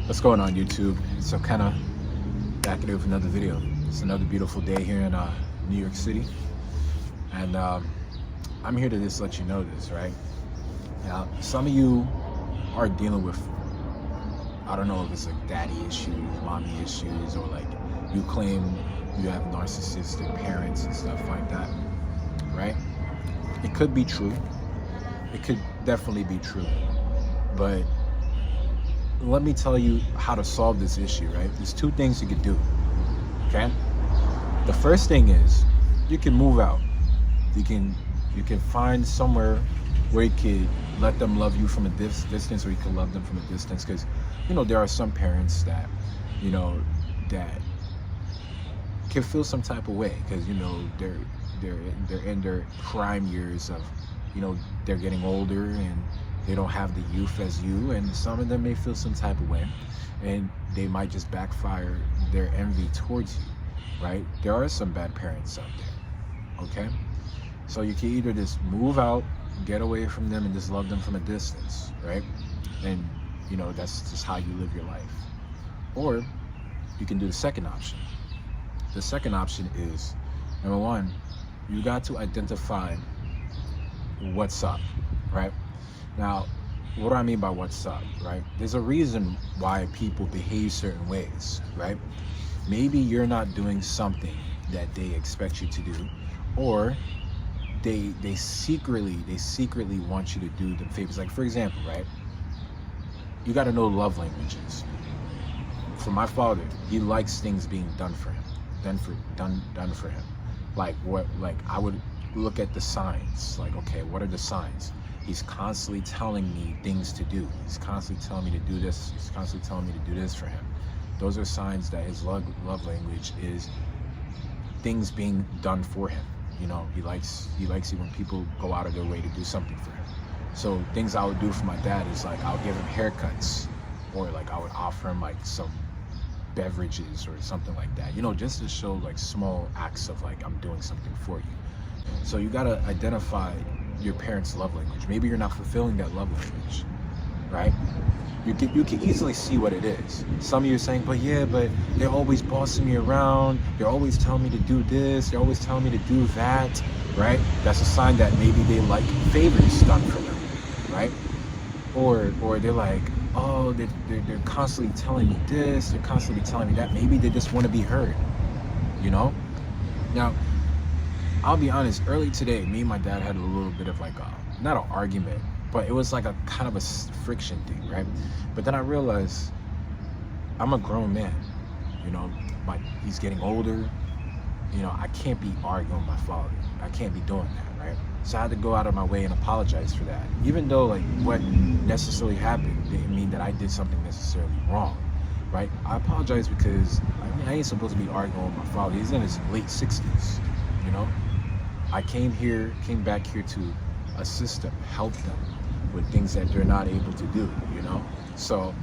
What's going on, YouTube? So kind of back at it with another video. It's another beautiful day here in New York City, and I'm here to just let you know this, right? Now, some of you are dealing with, I don't know if it's like daddy issues, mommy issues, or like you claim you have narcissistic parents and stuff like that, right? It could be true. It could definitely be true, but let me tell you how to solve this issue, right? There's two things you could do, okay? The first thing is you can move out. You can find somewhere where you could let them love you from a distance, or you can love them from a distance, because there are some parents that that can feel some type of way because they're in their prime years of they're getting older and they don't have the youth as you, and some of them may feel some type of way, and they might just backfire their envy towards you, right? There are some bad parents out there, okay? So you can either just move out, get away from them, and just love them from a distance, right? And that's just how you live your life. Or you can do the second option. The second option is, number one, you got to identify what's up, right? Now, what do I mean by what's up, right? There's a reason why people behave certain ways, right? Maybe you're not doing something that they expect you to do, or they secretly want you to do them favors. Like, for example, right? You got to know love languages. For my father, he likes things being done for him, done for him. Like I would look at the signs. Like, okay, what are the signs? He's constantly telling me things to do. He's constantly telling me to do this. He's constantly telling me to do this for him. Those are signs that his love language is things being done for him. He likes it when people go out of their way to do something for him. So things I would do for my dad is like I'll give him haircuts, or like I would offer him like some beverages or something like that. Just to show like small acts of like I'm doing something for you. So you gotta identify your parents' love language. Maybe you're not fulfilling that love language, right? You can easily see what it is. Some of you are saying, but they're always bossing me around. They're always telling me to do this. They're always telling me to do that, right? That's a sign that maybe they like favors done for them, right? Or they're like, oh, they're constantly telling me this. They're constantly telling me that. Maybe they just want to be heard, Now, I'll be honest, early today, me and my dad had a little bit of like not an argument, but it was like a kind of a friction thing, right? But then I realized I'm a grown man, he's getting older, I can't be arguing with my father. I can't be doing that, right? So I had to go out of my way and apologize for that. Even though like what necessarily happened didn't mean that I did something necessarily wrong, right? I apologize because I ain't supposed to be arguing with my father. He's in his late 60s, I came back here to assist them, help them with things that they're not able to do, So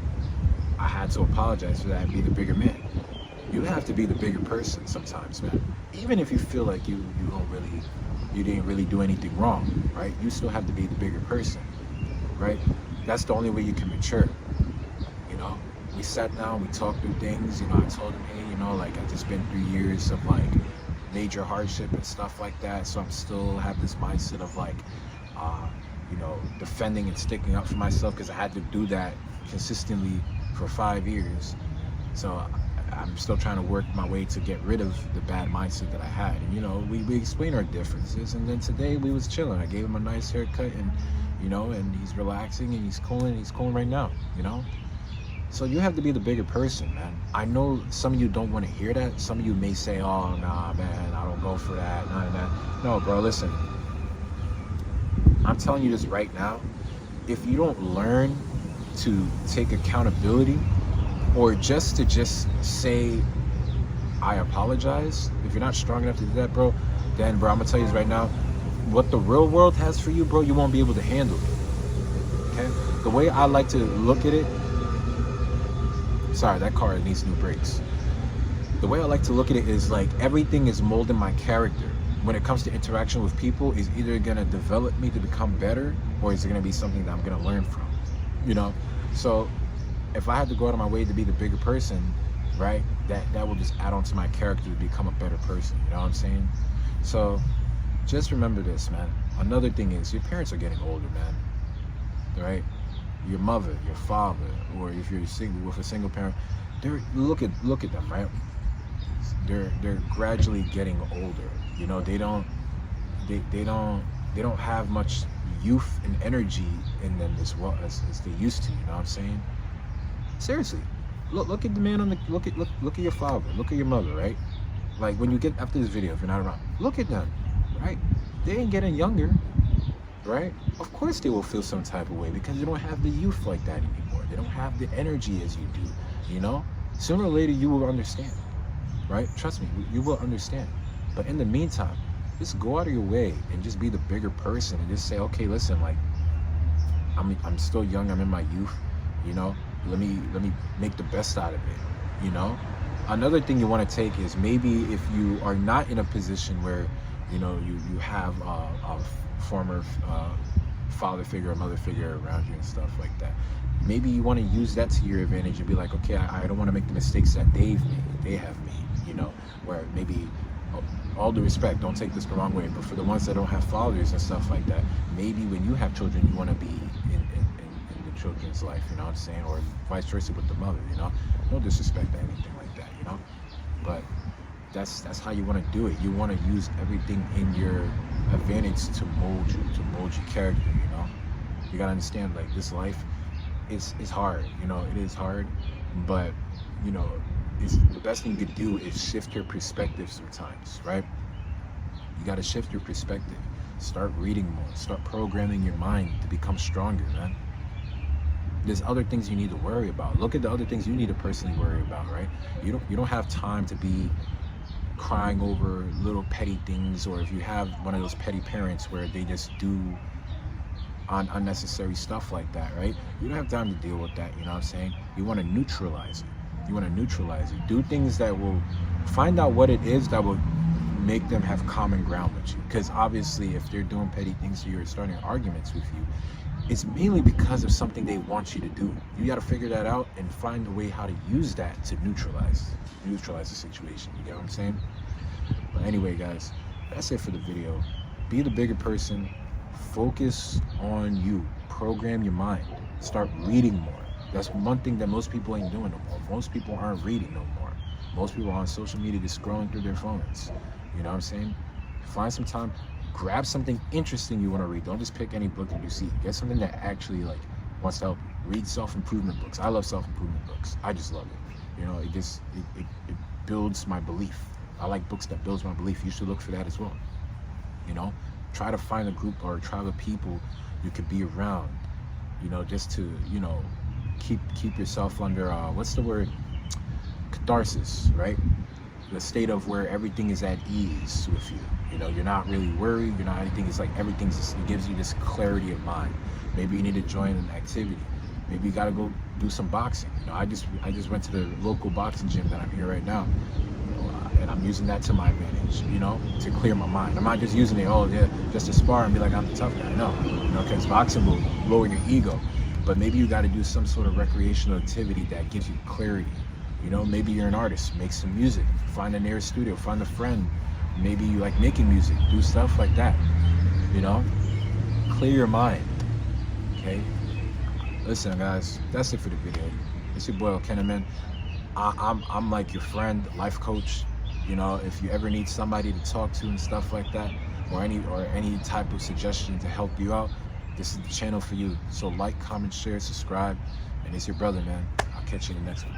I had to apologize for that and be the bigger man. You have to be the bigger person sometimes, man. Even if you feel like you didn't really do anything wrong, right? You still have to be the bigger person, right? That's the only way you can mature, We sat down, we talked through things, I told him, hey, like I just been 3 years of like major hardship and stuff like that, so I'm still have this mindset of like defending and sticking up for myself, because I had to do that consistently for 5 years. So I'm still trying to work my way to get rid of the bad mindset that I had. And we explained our differences, and then today we was chilling. I gave him a nice haircut, and and he's relaxing and he's cooling right now, So you have to be the bigger person, man. I know some of you don't want to hear that. Some of you may say, oh, nah, man, I don't go for that, none of that. No, bro, listen. I'm telling you this right now. If you don't learn to take accountability, or just say, I apologize, if you're not strong enough to do that, bro, then, bro, I'm going to tell you this right now. What the real world has for you, bro, you won't be able to handle it, okay? The way I like to look at it, sorry, that car needs new brakes. The way I like to look at it is like everything is molding my character. When it comes to interaction with people, is either going to develop me to become better, or is it going to be something that I'm going to learn from, So if I had to go out of my way to be the bigger person, right, that will just add on to my character to become a better person. You know what I'm saying? So just remember this, man. Another thing is your parents are getting older, man. Right? Your mother, your father, or if you're single with a single parent, look at them, right? They're gradually getting older. You know, they don't have much youth and energy in them as well as they used to. You know what I'm saying? Seriously, look at the man on the look at your father, look at your mother, right? Like when you get after this video, if you're not around, look at them, right? They ain't getting younger, right? Of course they will feel some type of way because they don't have the youth like that anymore. They don't have the energy as you do. You know, sooner or later you will understand, right? Trust me, you will understand. But in the meantime, just go out of your way and just be the bigger person and just say, okay, listen, like I'm still young, I'm in my youth, you know, let me make the best out of it, you know. Another thing you want to take is maybe if you are not in a position where, you know, you have a former father figure or mother figure around you and stuff like that, maybe you want to use that to your advantage and be like, okay, I don't want to make the mistakes that they have made, you know, where maybe, all due respect, don't take this the wrong way, but for the ones that don't have fathers and stuff like that, maybe when you have children, you want to be in the children's life, you know what I'm saying, or vice versa with the mother, you know. No disrespect to anything like that, you know, but that's how you want to do it. You want to use everything in your advantage to mold your character, you know. You gotta understand, like, this life is hard, you know. It is hard, but you know, the best thing you could do is shift your perspective sometimes, right? You got to shift your perspective. Start reading more. Start programming your mind to become stronger, man. There's other things you need to worry about. Look at the other things you need to personally worry about, right? You don't have time to be crying over little petty things, or if you have one of those petty parents where they just do unnecessary stuff like that, right? You don't have time to deal with that, you know what I'm saying? You want to neutralize it. You want to neutralize it. Do things that will find out what it is that will make them have common ground with you. Because obviously, if they're doing petty things to you or starting arguments with you, it's mainly because of something they want you to do. You got to figure that out and find a way how to use that to neutralize the situation. You get what I'm saying? But anyway, guys, that's it for the video. Be the bigger person. Focus on you. Program your mind. Start reading more. That's one thing that most people ain't doing no more. Most people aren't reading no more. Most people are on social media just scrolling through their phones. You know what I'm saying? Find some time, grab something interesting you want to read. Don't just pick any book that you see. Get something that actually like wants to help you. Read self-improvement books. I love self-improvement books. I just love it. You know, it builds my belief. I like books that builds my belief. You should look for that as well. You know, try to find a group or a tribe of people you could be around, you know, just to, you know, keep yourself under what's the word, catharsis, right? The state of where everything is at ease with you. You know, you're not really worried, you're not anything. It's like everything's just, it gives you this clarity of mind. Maybe you need to join an activity. Maybe you got to go do some boxing. You know, I just went to the local boxing gym that I'm here right now, you know, and I'm using that to my advantage, you know, to clear my mind. I'm not just using it, oh yeah, just to spar and be like I'm the tough guy. No, you know, because boxing will lower your ego. But maybe you got to do some sort of recreational activity that gives you clarity. You know, maybe you're an artist, make some music, find a nearest studio, find a friend. Maybe you like making music, do stuff like that. You know, clear your mind. Okay. Listen, guys, that's it for the video. It's your boy Kenneman. I'm like your friend, life coach. You know, if you ever need somebody to talk to and stuff like that, or any type of suggestion to help you out, this is the channel for you. So like, comment, share, subscribe, and it's your brother, man. I'll catch you in the next one.